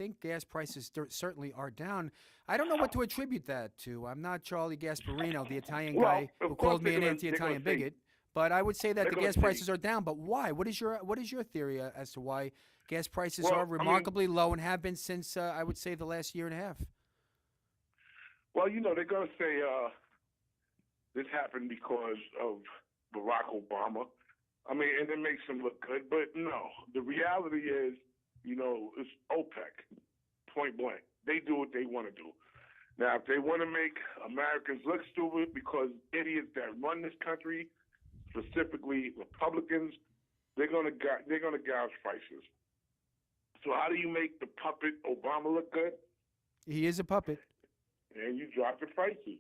think gas prices certainly are down. I don't know what to attribute that to. I'm not Charlie Gasparino, the Italian Well, guy who of course called me an they're gonna anti-Italian say bigot. But I would say that they're the gonna gas say. prices are down. But why? What is your theory as to why gas prices are Well, I mean, remarkably low and have been since I would say the last year and a half? well, they're gonna say this happened because of Barack Obama. I mean, and it makes them look good, but no. The reality is, it's OPEC, point blank. They do what they want to do. Now, if they want to make Americans look stupid because idiots that run this country, specifically Republicans, they're gonna gouge prices. So how do you make the puppet Obama look good? He is a puppet. And you drop the prices.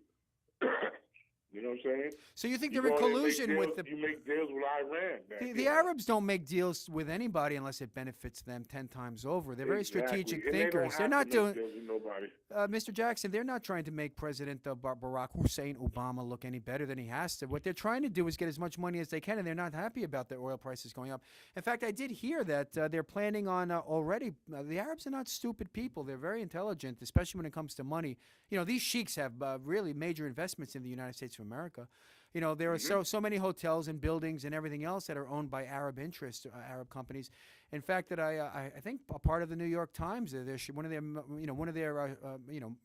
You know what I'm saying? So you think You they're in go and make collusion deals, with the you make deals with Iran. the Arabs don't make deals with anybody unless it benefits them 10 times over. They're very strategic And thinkers. They don't have They're not to doing, make deals with nobody. Mr. Jackson, they're not trying to make President Barack Hussein Obama look any better than he has to. What they're trying to do is get as much money as they can, and they're not happy about their oil prices going up. In fact, I did hear that they're planning on already. The Arabs are not stupid people. They're very intelligent, especially when it comes to money. These sheiks have really major investments in the United States of America. There are so many hotels and buildings and everything else that are owned by Arab interests, Arab companies. In fact, that I think a part of the New York Times, one of their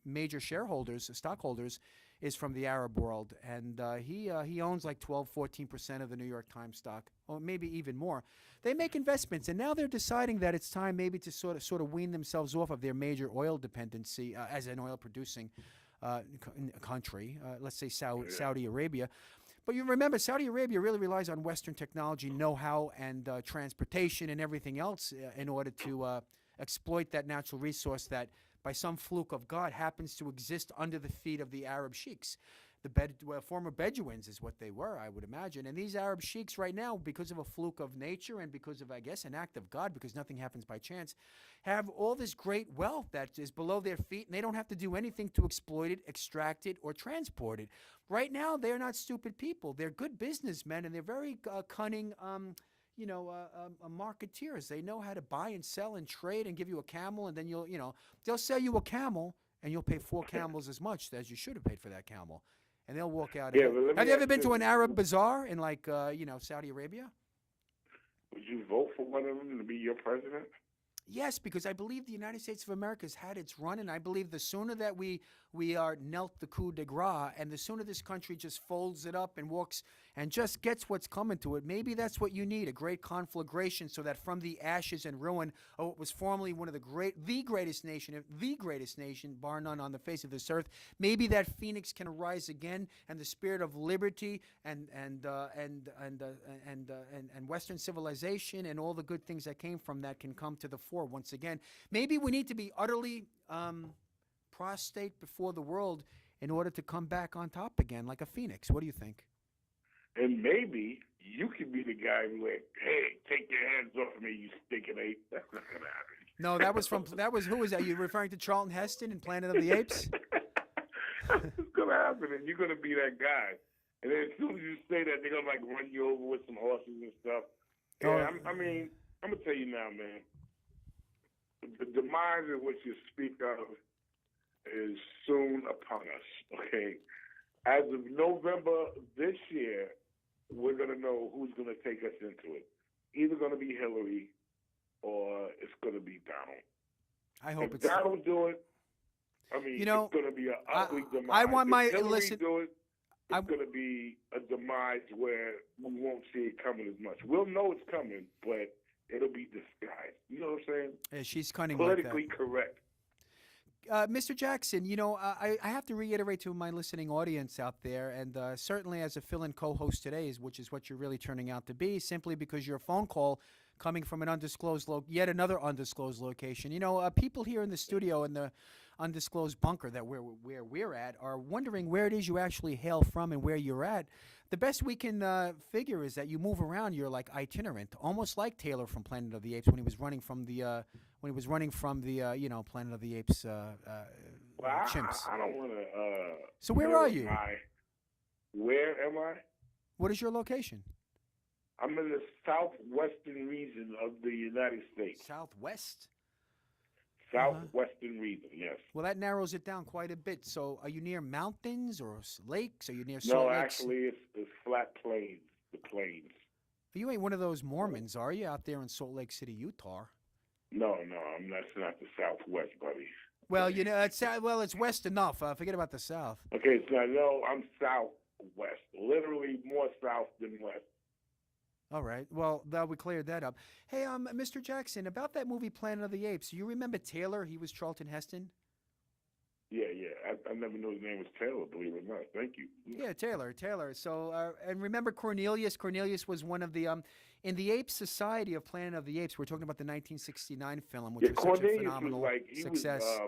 major shareholders, stockholders, is from the Arab world, and he owns like 12-14% of the New York Times stock, or maybe even more. They make investments, and now they're deciding that it's time maybe to sort of wean themselves off of their major oil dependency as an oil producing country, let's say Saudi Arabia. But you remember, Saudi Arabia really relies on Western technology, know-how, and transportation and everything else in order to exploit that natural resource that, by some fluke of God, happens to exist under the feet of the Arab sheiks. The former Bedouins is what they were, I would imagine. And these Arab sheiks right now, because of a fluke of nature and because of, I guess, an act of God, because nothing happens by chance, have all this great wealth that is below their feet, and they don't have to do anything to exploit it, extract it, or transport it. Right now, they're not stupid people. They're good businessmen, and they're very cunning marketeers. They know how to buy and sell and trade and give you a camel, and then they'll sell you a camel, and you'll pay 4 camels as much as you should have paid for that camel. And they'll walk out. Yeah, Have you ever been to an Arab bazaar in Saudi Arabia? Would you vote for one of them to be your president? Yes, because I believe the United States of America has had its run, and I believe the sooner that we are knelt the coup de grace, and the sooner this country just folds it up and walks and just gets what's coming to it, maybe that's what you need, a great conflagration, so that from the ashes and ruin of what was formerly one of the greatest nation, bar none, on the face of this earth, maybe that phoenix can arise again, and the spirit of liberty and Western civilization and all the good things that came from that can come to the fore once again. Maybe we need to be utterly prostrate before the world in order to come back on top again, like a phoenix. What do you think? And maybe you could be the guy who like, hey, take your hands off of me, you stinking ape. That's not gonna happen. No, who was that? You referring to Charlton Heston in Planet of the Apes? It's gonna happen, and you're gonna be that guy. And then as soon as you say that, they're gonna run you over with some horses and stuff. Yeah, I'm gonna tell you now, man. The demise of which you speak of is soon upon us, okay? As of November this year, we're going to know who's going to take us into it. Either going to be Hillary or it's going to be Donald. I hope if it's Donald do it, it's going to be an ugly demise. I want my if Hillary listen. Do it, it's going to be a demise where we won't see it coming as much. We'll know it's coming, but it'll be disguised. You know what I'm saying? Yeah, she's cunning politically like that. Correct. Mr. Jackson, I have to reiterate to my listening audience out there, and certainly as a fill-in co-host today, which is what you're really turning out to be, simply because your phone call coming from an yet another undisclosed location. People here in the studio in the undisclosed bunker that where we're at are wondering where it is you actually hail from and where you're at. The best we can figure is that you move around. You're like itinerant, almost like Taylor from Planet of the Apes when he was running from the Planet of the Apes chimps. I don't want to. So where are you? Where am I? What is your location? I'm in the southwestern region of the United States. Southwest? Southwestern region, yes. Well, that narrows it down quite a bit. So, are you near mountains or lakes? Are you near No, Salt Lakes? actually, it's flat plains, the plains. You ain't one of those Mormons, are you, out there in Salt Lake City, Utah? No, that's not the Southwest, buddy. Well, it's west enough. Forget about the South. Okay, so no, I'm Southwest, literally more south than west. All right. Well, we cleared that up. Hey, Mr. Jackson, about that movie Planet of the Apes, you remember Taylor? He was Charlton Heston. Yeah. I never knew his name was Taylor, believe it or not. Thank you. Yeah, Taylor. So, and remember Cornelius? Cornelius was one of the in the Ape Society of Planet of the Apes. We're talking about the 1969 film, which was such a phenomenal success.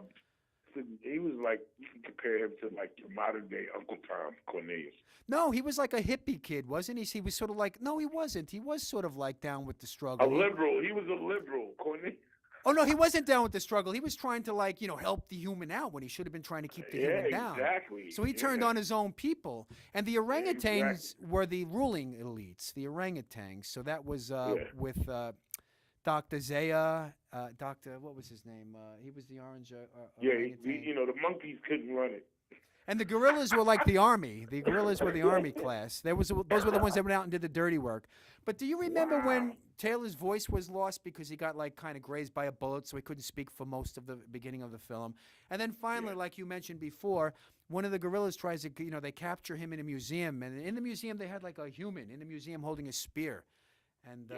He was like, you can compare him to like your modern day Uncle Tom, Cornelius. No, he was like a hippie kid, wasn't he? He was sort of like, no, he wasn't. He was sort of like down with the struggle. A liberal. He was a liberal, Cornelius. Oh, no, he wasn't down with the struggle. He was trying to, like, help the human out when he should have been trying to keep the human down. Exactly. So he turned on his own people. And the orangutans were the ruling elites, the orangutans. So that was with Dr. Zaya, what was his name? He was the orange orangutan. The monkeys couldn't run it. And the gorillas were like the army. The gorillas were the army class. Those were the ones that went out and did the dirty work. But do you remember when Taylor's voice was lost because he got like kind of grazed by a bullet, so he couldn't speak for most of the beginning of the film? And then finally, like you mentioned before, one of the gorillas tries to, they capture him in a museum, and in the museum they had like a human in the museum holding a spear, and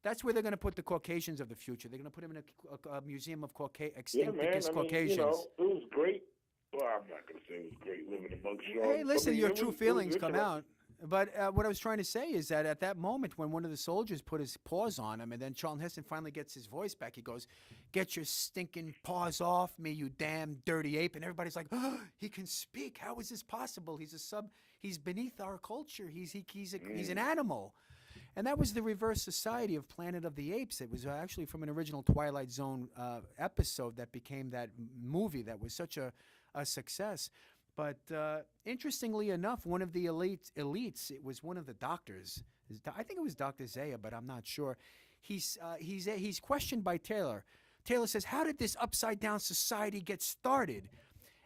that's where they're going to put the Caucasians of the future. They're going to put him in a museum of extinct Caucasians. It was great. Well, I'm not going to say it was great living amongst y'all. Hey, listen, your true feelings come out. But what I was trying to say is that at that moment when one of the soldiers put his paws on him and then Charlton Heston finally gets his voice back, he goes, "Get your stinking paws off me, you damn dirty ape." And everybody's like, "Oh, he can speak. How is this possible? He's beneath our culture. He's an animal." And that was the reverse society of Planet of the Apes. It was actually from an original Twilight Zone episode that became that movie that was such a success. But interestingly enough, one of the elites, it was one of the doctors. I think it was Dr. Zaya, but I'm not sure. He's questioned by Taylor. Taylor says, "How did this upside down society get started?"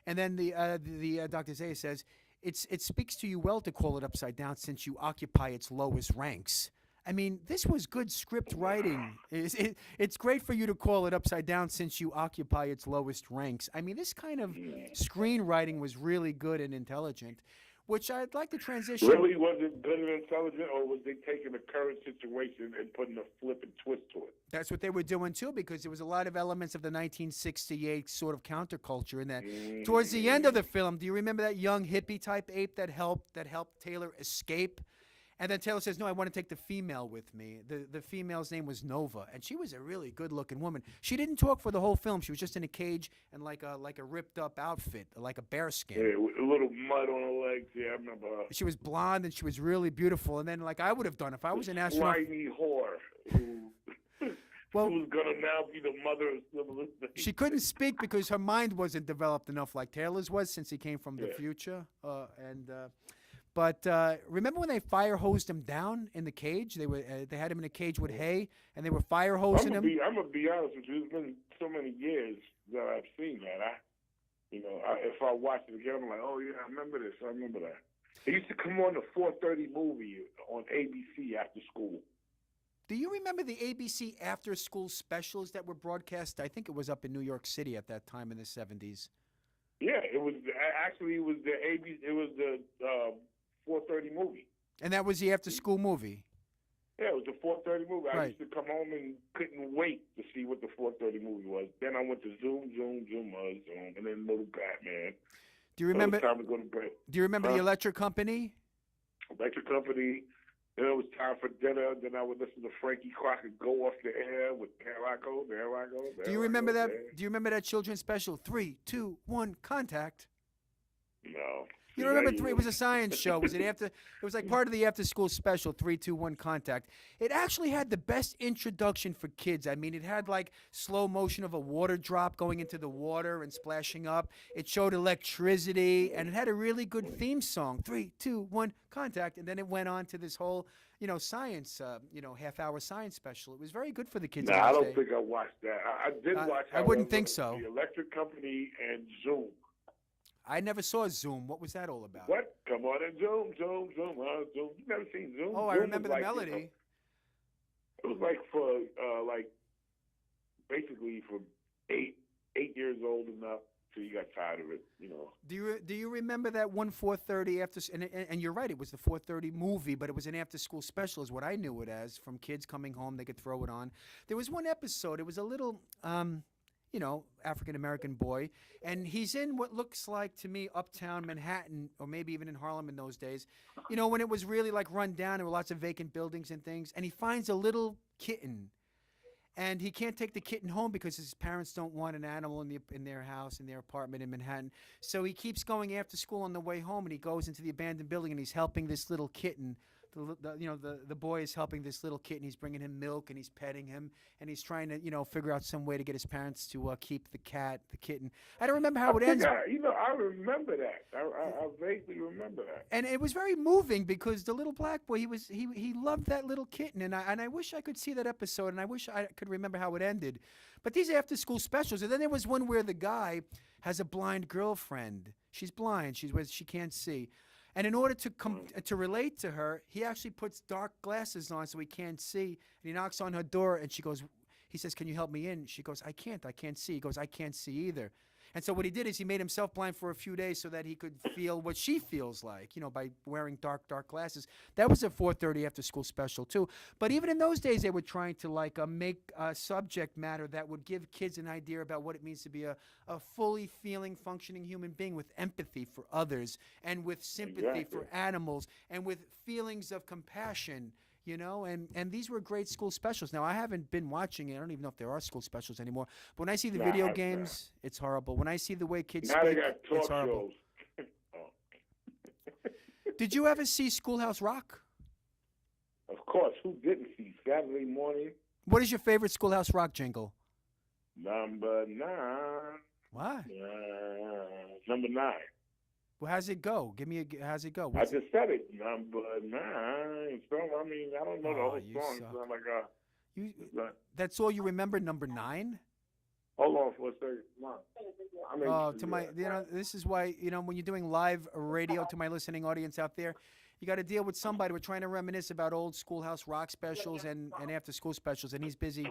And then the Dr. Zaya says, "It speaks to you well to call it upside down since you occupy its lowest ranks." I mean, this was good script writing. It's great for you to call it upside down since you occupy its lowest ranks. I mean, this kind of screenwriting was really good and intelligent, which I'd like to transition. Really, was it good and intelligent, or was they taking a current situation and putting a flip and twist to it? That's what they were doing, too, because there was a lot of elements of the 1968 sort of counterculture in that. Towards the end of the film, do you remember that young hippie-type ape that helped Taylor escape? And then Taylor says, "No, I want to take the female with me." The female's name was Nova, and she was a really good-looking woman. She didn't talk for the whole film. She was just in a cage and like a ripped-up outfit, like a bearskin. Yeah, with a little mud on her legs. Yeah, I remember her. She was blonde, and she was really beautiful. And then, like I would have done if I was an astronaut. Slimy whore who who's going to now be the mother of civilization. She couldn't speak because her mind wasn't developed enough like Taylor's was, since he came from the future. But remember when they fire hosed him down in the cage? They had him in a cage with hay, and they were fire hosing him. I'm gonna be honest with you. It's been so many years that I've seen that. If I watch it again, I'm like, oh yeah, I remember this. I remember that. It used to come on the 4:30 movie on ABC after school. Do you remember the ABC after school specials that were broadcast? I think it was up in New York City at that time in the 70s. Yeah, it was the ABC. It was the 4:30 movie. And that was the after-school movie? Yeah, it was the 4:30 movie. I Right. used to come home and couldn't wait to see what the 4:30 movie was. Then I went to Zoom, and then Little Batman. Do you remember? So it was time to go to bed. Do you remember the Electric Company? Electric Company. Then it was time for dinner. Then I would listen to Frankie Crockett go off the air with There I Go, There I Go. Do you remember that? Do you remember that children's special? 3, 2, 1, contact. No. You don't remember three? It was a science show. It was it was like part of the after-school special, 3-2-1 Contact. It actually had the best introduction for kids. I mean, it had like slow motion of a water drop going into the water and splashing up. It showed electricity, and it had a really good theme song, 3-2-1 Contact. And then it went on to this whole, science, half-hour science special. It was very good for the kids. No, I don't think I watched that. I did watch. I wouldn't think so. The Electric Company and Zoom. I never saw Zoom. What was that all about? What? Come on and Zoom. You never seen Zoom? Oh, I remember the melody. It was like for basically for 8 years old and up till you got tired of it. Do you remember that one 4:30 after? And you're right. It was the 4:30 movie, but it was an after-school special, is what I knew it as. From kids coming home, they could throw it on. There was one episode. It was a little. African-American boy, and he's in what looks like to me uptown Manhattan, or maybe even in Harlem in those days, when it was really like run down. There were lots of vacant buildings and things, and he finds a little kitten, and he can't take the kitten home because his parents don't want an animal in their house, in their apartment in Manhattan. So he keeps going after school on the way home, and he goes into the abandoned building, and he's helping this little kitten. The boy is helping this little kitten. He's bringing him milk and he's petting him, and he's trying to figure out some way to get his parents to keep the kitten. I don't remember how it ends. I remember that. I vaguely remember that. And it was very moving because the little black boy, he loved that little kitten, and I wish I could see that episode, and I wish I could remember how it ended. But these after school specials, and then there was one where the guy has a blind girlfriend. She's blind. She can't see. And in order to relate to her, he actually puts dark glasses on so he can't see. And he knocks on her door, and he says, "Can you help me in?" She goes, I can't see. He goes, "I can't see either." And so what he did is he made himself blind for a few days so that he could feel what she feels like, by wearing dark glasses. That was a 4:30 after school special too. But even in those days, they were trying to make a subject matter that would give kids an idea about what it means to be a fully feeling, functioning human being with empathy for others and with sympathy for animals and with feelings of compassion. And these were great school specials. Now, I haven't been watching it. I don't even know if there are school specials anymore. But when I see the video games, it's horrible. When I see the way kids speak, they got talk it's horrible. Shows. Did you ever see Schoolhouse Rock? Of course. Who didn't see Saturday morning? What is your favorite Schoolhouse Rock jingle? Number 9. What? Number 9. Well, how's it go? How's it go? I just said it. Number 9. So, I don't know the whole song. So I'm that's all you remember, number 9? Hold on for a second. This is why, when you're doing live radio to my listening audience out there, you got to deal with somebody. We're trying to reminisce about old Schoolhouse Rock specials and after school specials, and he's busy.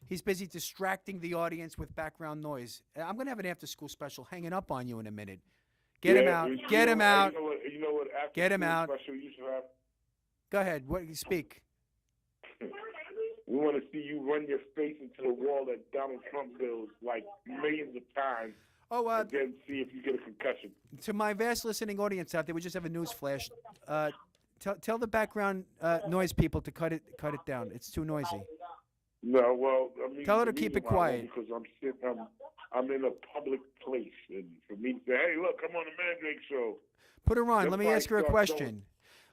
He's busy distracting the audience with background noise. I'm going to have an after school special hanging up on you in a minute. Get him out. Get him out. You know what after Get him out. Special you should have? Go ahead. Speak. We want to see you run your face into the wall that Donald Trump builds like millions of times. And then see if you get a concussion. To my vast listening audience out there, we just have a news flash. Tell the background noise people to cut it down. It's too noisy. No, well, tell her to keep it quiet. Because I'm in a public place, and for me to say, "Hey, look, come on the Mandrake show." Put her on. Let me ask her a question.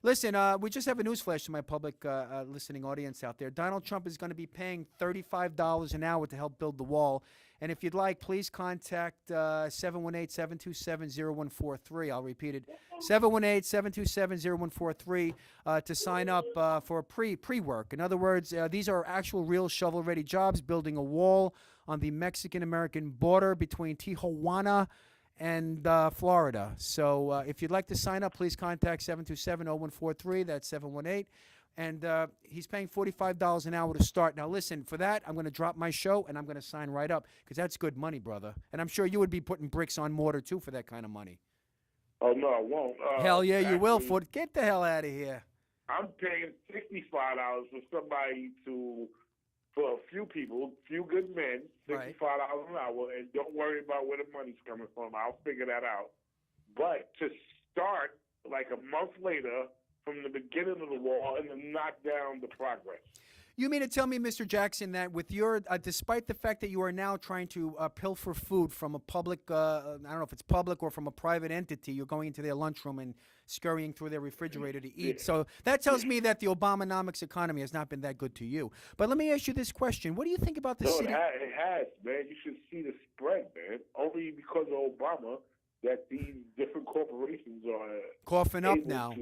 Listen, we just have a news flash to my public listening audience out there. Donald Trump is going to be paying $35 an hour to help build the wall. And if you'd like, please contact 718-727-0143. I'll repeat it, 718-727-0143 to sign up for pre-work. In other words, these are actual real shovel-ready jobs, building a wall on the Mexican-American border between Tijuana and Florida. So if you'd like to sign up, please contact 727-0143. That's 718. And he's paying $45 an hour to start. Now, listen, for that, I'm going to drop my show, and I'm going to sign right up because that's good money, brother. And I'm sure you would be putting bricks on mortar, too, for that kind of money. Oh, no, I won't. Hell yeah, you will. Get the hell out of here. I'm paying $65 for somebody for a few people, few good men, $65 an hour, and don't worry about where the money's coming from. I'll figure that out. But to start like a month later from the beginning of the wall and to knock down the progress. You mean to tell me, Mr. Jackson, that with your, despite the fact that you are now trying to pilfer food from a public, I don't know if it's public or from a private entity, you're going into their lunchroom and scurrying through their refrigerator to eat. So that tells me that the Obamonomics economy has not been that good to you. But let me ask you this question. What do you think about the city? It has, man. You should see the spread, man. Only because of Obama that these different corporations are Coughing up able now.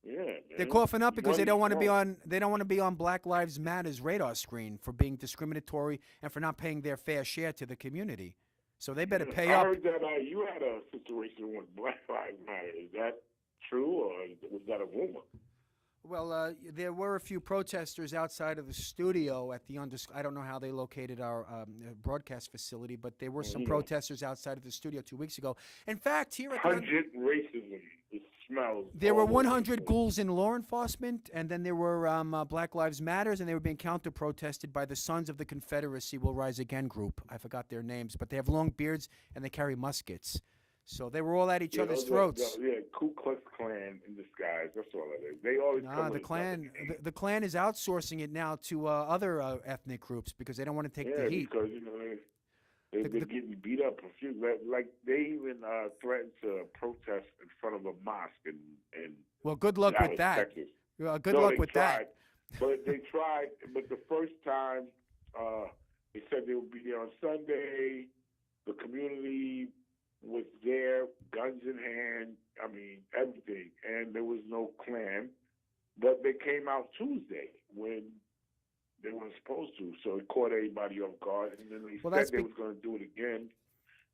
Yeah, man. They're coughing up because they don't want to be Money on. They don't want to be on Black Lives Matter's radar screen for being discriminatory and for not paying their fair share to the community. So they better pay I up. heard that you had a situation with Black Lives Matter. Is that true, or was that a rumor? Well, there were a few protesters outside of the studio at the I don't know how they located our broadcast facility, but there were some protesters outside of the studio 2 weeks ago. In fact, here at the racism. It smells. there were 100 ghouls in law enforcement, and then there were Black Lives Matters, and they were being counter-protested by the Sons of the Confederacy Will Rise Again group. I forgot their names, but they have long beards, and they carry muskets. So they were all at each other's throats. Ku Klux Klan in disguise. That's all it is. They always come the Klan. The Klan is outsourcing it now to other ethnic groups because they don't want to take the heat. Because they're getting beat up. Like they even threatened to protest in front of a mosque in well, good luck with that. Texas. Good luck with that. But they tried. But the first time, they said they would be there on Sunday. The community was there, guns in hand. I mean, everything, and there was no Klan. But they came out Tuesday when they weren't supposed to, so it caught everybody off guard. And then they said they was going to do it again.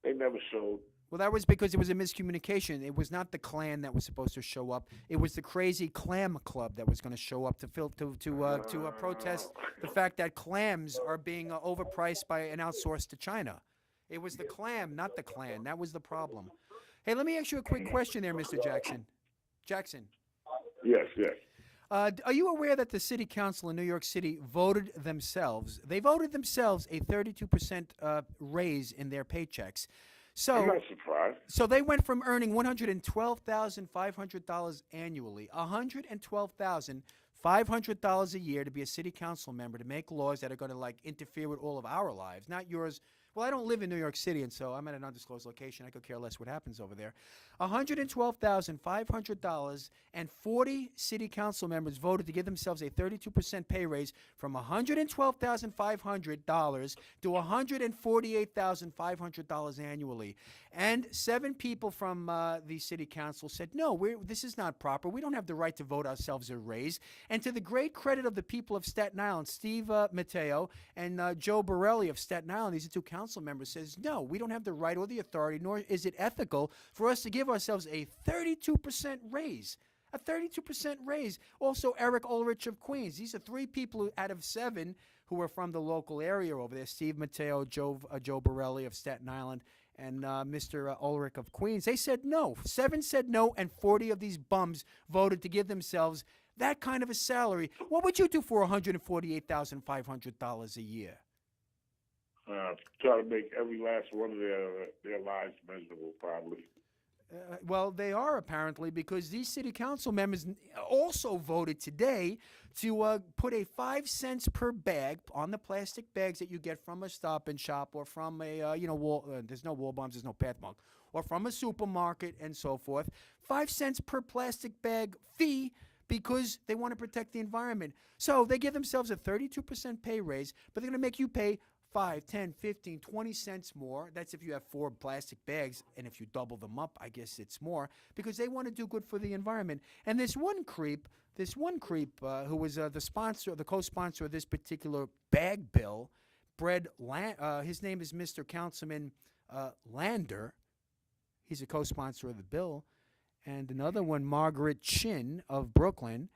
They never showed. Well, that was because it was a miscommunication. It was not the Klan that was supposed to show up. It was the crazy clam club that was going to show up to protest the fact that clams are being overpriced by and outsourced to China. It was the clam, not the Klan. That was the problem. Hey, let me ask you a quick question there, Mr. Jackson. Jackson. Yes. Are you aware that the city council in New York City voted themselves? They voted themselves a 32% raise in their paychecks. So, I'm not surprised. So they went from earning $112,500 annually, $112,500 a year to be a city council member to make laws that are going to interfere with all of our lives, not yours. Well, I don't live in New York City, and so I'm at an undisclosed location. I could care less what happens over there. $112,500, and 40 city council members voted to give themselves a 32% pay raise from $112,500 to $148,500 annually. And 7 people from the city council said, no, this is not proper. We don't have the right to vote ourselves a raise. And to the great credit of the people of Staten Island, Steve Matteo and Joe Borelli of Staten Island, these are 2 council members, says, no, we don't have the right or the authority, nor is it ethical for us to give ourselves a 32% raise. A 32% raise. Also, Eric Ulrich of Queens. These are 3 people out of 7 who are from the local area over there. Steve Matteo, Joe Borelli of Staten Island, and Mr. Ulrich of Queens. They said no. 7 said no, and 40 of these bums voted to give themselves that kind of a salary. What would you do for $148,500 a year? Try to make every last one of their lives miserable, probably. Well, they are apparently, because these city council members also voted today to put a 5 cents per bag on the plastic bags that you get from a Stop and Shop or from a there's no Wall Bombs, there's no Pathmark, or from a supermarket and so forth. 5 cents per plastic bag fee, because they want to protect the environment. So they give themselves a 32% pay raise, but they're going to make you pay 5, 10, 15, 20 cents more. That's if you have 4 plastic bags, and if you double them up, I guess it's more, because they want to do good for the environment. And this one creep who was the co-sponsor of this particular bag bill, his name is Mr. Councilman Lander. He's a co-sponsor of the bill. And another one, Margaret Chin of Brooklyn,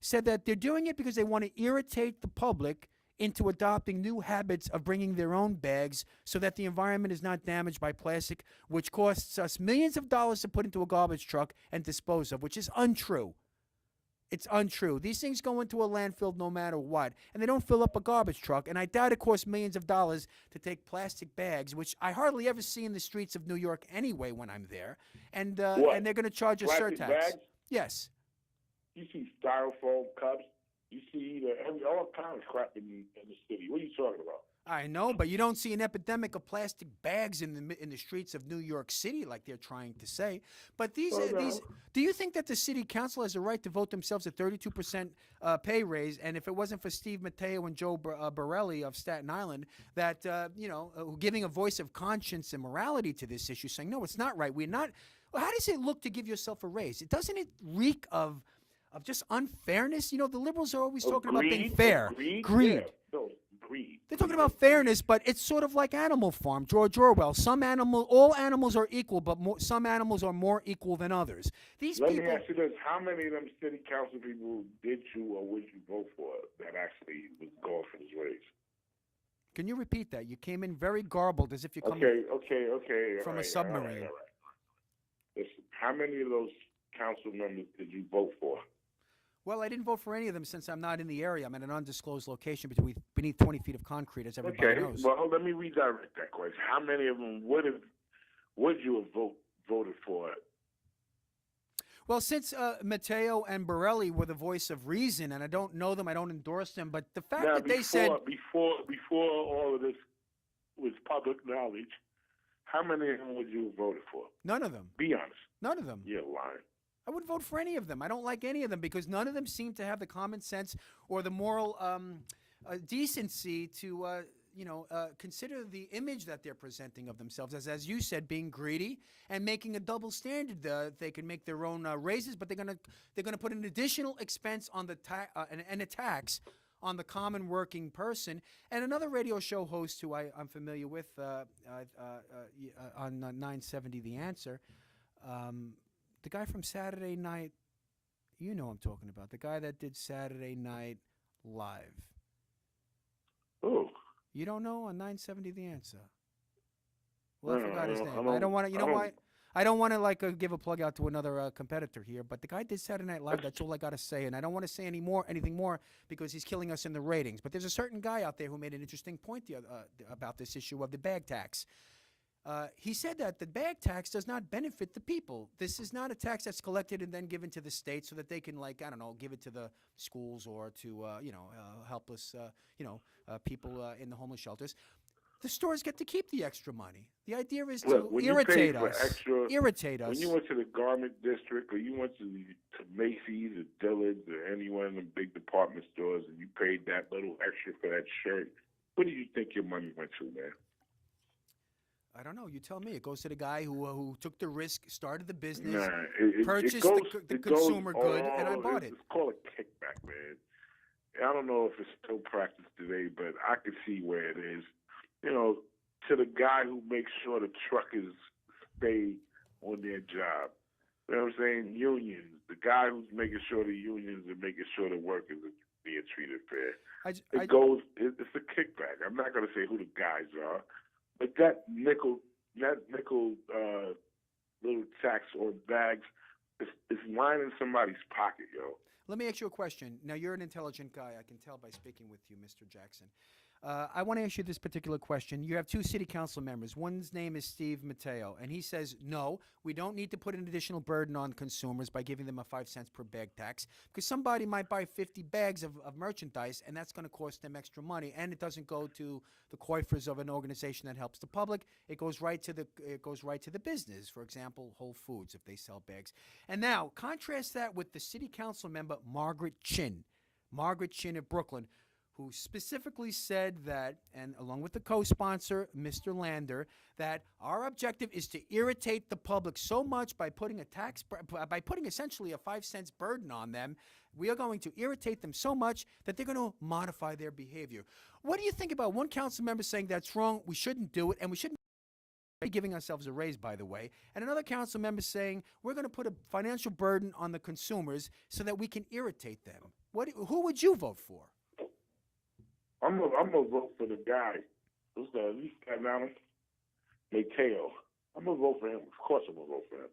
said that they're doing it because they want to irritate the public into adopting new habits of bringing their own bags so that the environment is not damaged by plastic, which costs us millions of dollars to put into a garbage truck and dispose of, which is untrue. It's untrue. These things go into a landfill no matter what, and they don't fill up a garbage truck, and I doubt it costs millions of dollars to take plastic bags, which I hardly ever see in the streets of New York anyway when I'm there, and they're going to charge a surtax. Bags? Yes. You see styrofoam cups. You see all kinds of crap in the city. What are you talking about? I know, but you don't see an epidemic of plastic bags in the streets of New York City like they're trying to say. But Well, these, no. do you think that the city council has a right to vote themselves a 32% pay raise? And if it wasn't for Steve Matteo and Joe Borelli of Staten Island, that giving a voice of conscience and morality to this issue, saying no, it's not right. We're not. Well, how does it look to give yourself a raise? Doesn't it reek of just unfairness? You know, the liberals are always talking about being fair. Greed. Yeah. No, greed. They're talking about fairness, but it's sort of like Animal Farm, George Orwell. All animals are equal, but some animals are more equal than others. Let me ask you this: how many of them city council people did you or would you vote for that actually was going for this race? Can you repeat that? You came in very garbled, as if you're coming Okay. from a submarine. All right. Listen, how many of those council members did you vote for? Well, I didn't vote for any of them since I'm not in the area. I'm at an undisclosed location beneath 20 feet of concrete, as everybody knows. Well, let me redirect that question. How many of them would you have voted for? Well, since Matteo and Borelli were the voice of reason, and I don't know them, I don't endorse them, but the fact that they said before all of this was public knowledge, how many of them would you have voted for? None of them. Be honest. None of them. You're lying. I wouldn't vote for any of them. I don't like any of them because none of them seem to have the common sense or the moral decency to, consider the image that they're presenting of themselves as you said, being greedy and making a double standard. They can make their own raises, but they're gonna put an additional expense on the and a tax on the common working person. And another radio show host who I'm familiar with on 970 The Answer. The guy from Saturday Night, you know I'm talking about. The guy that did Saturday Night Live. Oh. You don't know on 970 The Answer? Well, I forgot his name. I don't want to, I don't want to give a plug out to another competitor here, but the guy did Saturday Night Live. That's all I got to say. And I don't want to say anything more because he's killing us in the ratings. But there's a certain guy out there who made an interesting point about this issue of the bag tax. He said that the bag tax does not benefit the people. This is not a tax that's collected and then given to the state so that they can, give it to the schools or to, helpless, people in the homeless shelters. The stores get to keep the extra money. The idea is to irritate us. When you went to the garment district or you went to Macy's or Dillard's or any one of the big department stores and you paid that little extra for that shirt, what do you think your money went to, man? I don't know. You tell me. It goes to the guy who took the risk, started the business, Nah, purchased the consumer good, and I bought it. It's called a kickback, man. I don't know if it's still practiced today, but I can see where it is. To the guy who makes sure the truckers stay on their job. You know what I'm saying? Unions. The guy who's making sure the unions are making sure the workers are being treated fair. It's a kickback. I'm not going to say who the guys are. But that nickel little tax on bags is lining somebody's pocket, yo. Let me ask you a question. Now, you're an intelligent guy. I can tell by speaking with you, Mr. Jackson. I want to ask you this particular question. You have two city council members. One's name is Steve Matteo, and he says, no, we don't need to put an additional burden on consumers by giving them a 5 cents per bag tax because somebody might buy 50 bags of merchandise, and that's going to cost them extra money, and it doesn't go to the coiffers of an organization that helps the public. It goes right to the business, for example, Whole Foods, if they sell bags. And now, contrast that with the city council member, Margaret Chin of Brooklyn, who specifically said that, and along with the co-sponsor, Mr. Lander, that our objective is to irritate the public so much by putting essentially a 5 cents burden on them. We are going to irritate them so much that they're going to modify their behavior. What do you think about one council member saying that's wrong, we shouldn't do it, and we shouldn't be giving ourselves a raise, by the way, and another council member saying we're going to put a financial burden on the consumers so that we can irritate them? Who would you vote for? I'm gonna vote for the guy. Who's that? He's got now Mateo. I'm gonna vote for him. Of course, I'm gonna vote for him.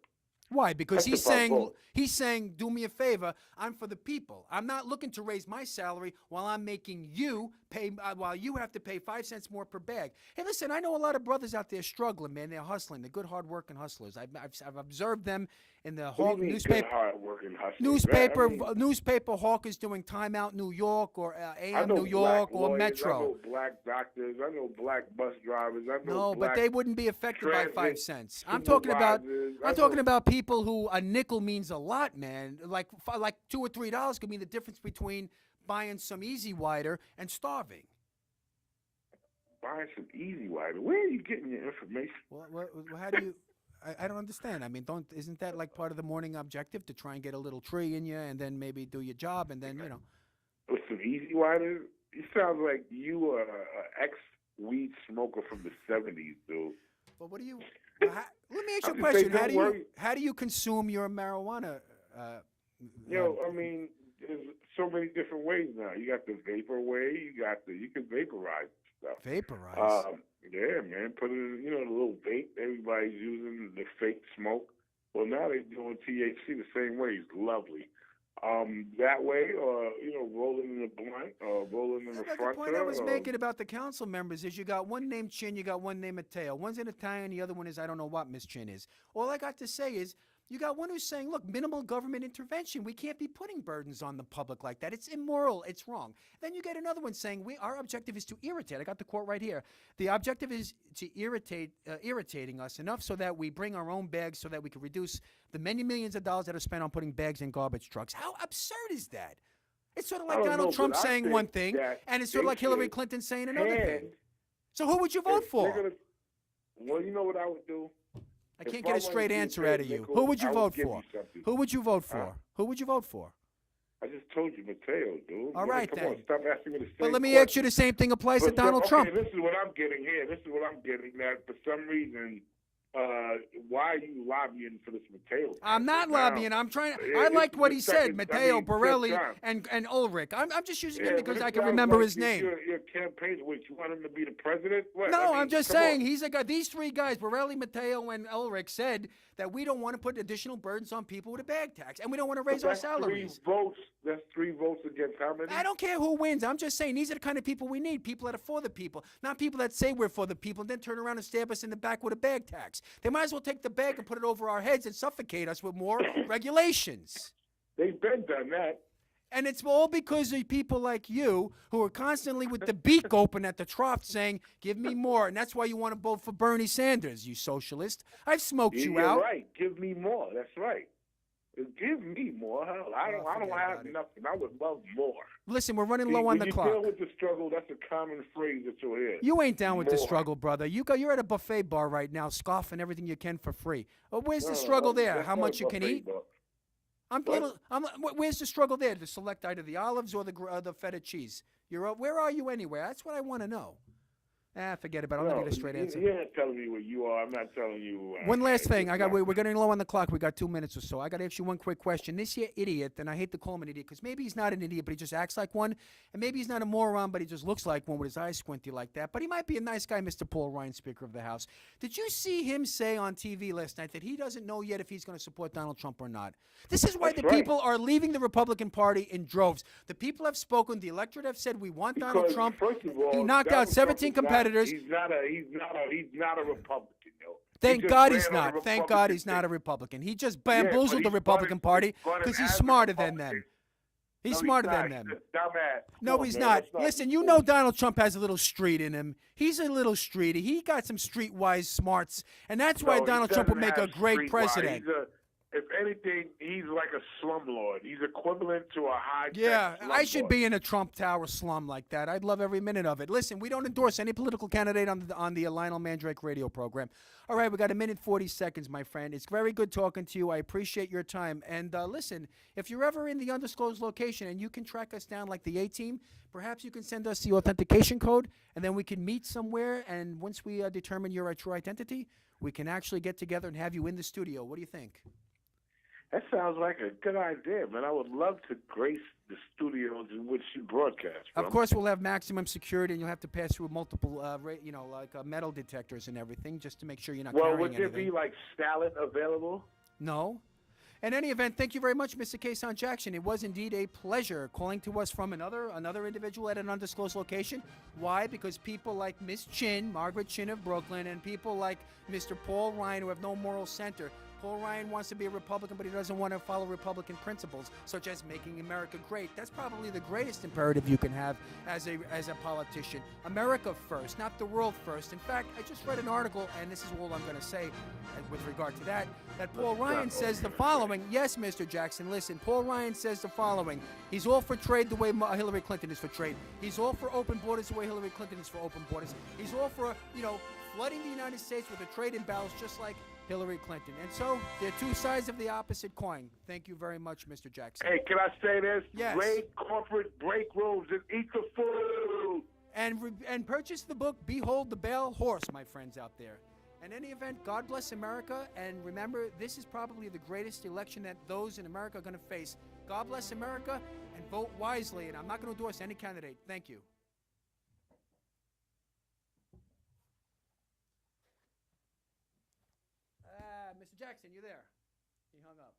Why? Because That's about vote. he's saying, do me a favor. I'm for the people. I'm not looking to raise my salary while I'm making you pay, while you have to pay 5 cents more per bag. Hey, listen, I know a lot of brothers out there struggling, man. They're hustling. They're good, hard-working hustlers. I've observed them in the What do you mean newspaper. good, hard-working hustlers? Newspaper hawkers doing Time Out New York or I AM know New York black or lawyers, Metro. I know black doctors. I know black bus drivers. I know No, black but they wouldn't be affected by transit 5 cents. I'm talking about people who a nickel means a lot, man. Like $2 or $3 could mean the difference between buying some Easy Wider and starving. Buying some Easy Wider. Where are you getting your information? How do you? I don't understand. I mean, isn't that like part of the morning objective to try and get a little tree in you and then maybe do your job and then With some Easy Wider? You sound like you are an ex-weed smoker from the 70s, dude. Well, what do you? Let me ask you a question. How do you consume your marijuana? I mean, there's so many different ways now. You got the vapor way. You can vaporize stuff. Vaporize. Yeah, man. Put it in, the little vape. Everybody's using the fake smoke. Well, now they're doing THC the same way. It's lovely. That way, or rolling in the blunt, or rolling in the front. The point I was making about the council members is you got one named Chin, you got one named Mateo. One's in Italian, the other one is I don't know what Miss Chin is. All I got to say is you got one who's saying, look, minimal government intervention. We can't be putting burdens on the public like that. It's immoral. It's wrong. Then you get another one saying our objective is to irritate. I got the quote right here. The objective is to irritating us enough so that we bring our own bags so that we can reduce the many millions of dollars that are spent on putting bags in garbage trucks. How absurd is that? It's sort of like Donald Trump saying one thing, and it's sort of like Hillary Clinton saying another thing. So who would you vote for? Well, you know what I would do? I can't get a straight answer out of you. Who would you vote for? Who would you vote for? Who would you vote for? I just told you, Mateo, dude. All right, come on, stop asking me the same But let me question. ask you the same thing applies to Donald Trump. This is what I'm getting here. This is what I'm getting. That for some reason, why are you lobbying for this Mateo? I'm not lobbying. I'm trying. I liked what he said, Mateo, Borelli, and Ulrich. I'm just using him because I can remember his name. Your campaign, you want him to be the president? What? No, I'm just saying he's a guy. These three guys, Borelli, Mateo, and Ulrich, said that we don't want to put additional burdens on people with a bag tax, and we don't want to raise our salaries. That's 3 votes against how many? I don't care who wins. I'm just saying these are the kind of people we need. People that are for the people, not people that say we're for the people and then turn around and stab us in the back with a bag tax. They might as well take the bag and put it over our heads and suffocate us with more regulations. They've been done that. And it's all because of people like you who are constantly with the beak open at the trough saying, give me more. And that's why you want to vote for Bernie Sanders, you socialist. I've smoked you out. You're right. Give me more. That's right. Give me more. Hell, I don't have nothing. I would love more. Listen, we're running low on the clock. When you deal with the struggle, that's a common phrase that you'll hear. You ain't down with the struggle, brother. You're at a buffet bar right now, scoffing everything you can for free. Where's the struggle there? How much you can eat? Where's the struggle there? To select either the olives or the feta cheese. Where are you anyway? That's what I want to know. Forget about it. I'll give you a straight answer. You're not telling me where you are. I'm not telling you. One last thing. We're getting low on the clock. We got 2 minutes or so. I got to ask you one quick question. This here idiot, and I hate to call him an idiot because maybe he's not an idiot, but he just acts like one. And maybe he's not a moron, but he just looks like one with his eyes squinty like that. But he might be a nice guy, Mr. Paul Ryan, Speaker of the House. Did you see him say on TV last night that he doesn't know yet if he's going to support Donald Trump or not? This is why people are leaving the Republican Party in droves. The people have spoken. The electorate have said we want Donald Trump. First of all, he knocked out 17 competitors. He's not a Republican, yo. Thank God he's not. Thank God he's not a Republican. He just bamboozled the Republican Party because he's smarter than them. He's smarter than them. No, he's not. Listen, you know Donald Trump has a little street in him. He's a little streety. He got some streetwise smarts, and that's why Donald Trump would make a great president. If anything, he's like a slumlord. He's equivalent to a high-tech slumlord. I should be in a Trump Tower slum like that. I'd love every minute of it. Listen, we don't endorse any political candidate on the Lionel Mandrake radio program. All right, we got 1:40 seconds, my friend. It's very good talking to you. I appreciate your time. And listen, if you're ever in the undisclosed location and you can track us down like the A-Team, perhaps you can send us the authentication code, and then we can meet somewhere. And once we determine your true identity, we can actually get together and have you in the studio. What do you think? That sounds like a good idea, man. I would love to grace the studios in which you broadcast from. Of course, we'll have maximum security, and you'll have to pass through multiple, metal detectors and everything, just to make sure you're not carrying anything. Well, would there be like salad available? No. In any event, thank you very much, Mr. Kassan Jackson. It was indeed a pleasure calling to us from another individual at an undisclosed location. Why? Because people like Miss Chin, Margaret Chin of Brooklyn, and people like Mr. Paul Ryan, who have no moral center. Paul Ryan wants to be a Republican, but he doesn't want to follow Republican principles, such as making America great. That's probably the greatest imperative you can have as a politician. America first, not the world first. In fact, I just read an article, and this is all I'm going to say with regard to that Paul Ryan says the following. Yes, Mr. Jackson, listen. Paul Ryan says the following. He's all for trade the way Hillary Clinton is for trade. He's all for open borders the way Hillary Clinton is for open borders. He's all for, flooding the United States with a trade imbalance just like Hillary Clinton. And so they're two sides of the opposite coin. Thank you very much, Mr. Jackson. Hey, can I say this? Yes. Raid corporate, break rules, and eat the food. And purchase the book, Behold the Bale Horse, my friends out there. In any event, God bless America. And remember, this is probably the greatest election that those in America are going to face. God bless America, and vote wisely. And I'm not going to endorse any candidate. Thank you. Mr. Jackson, you there? He hung up.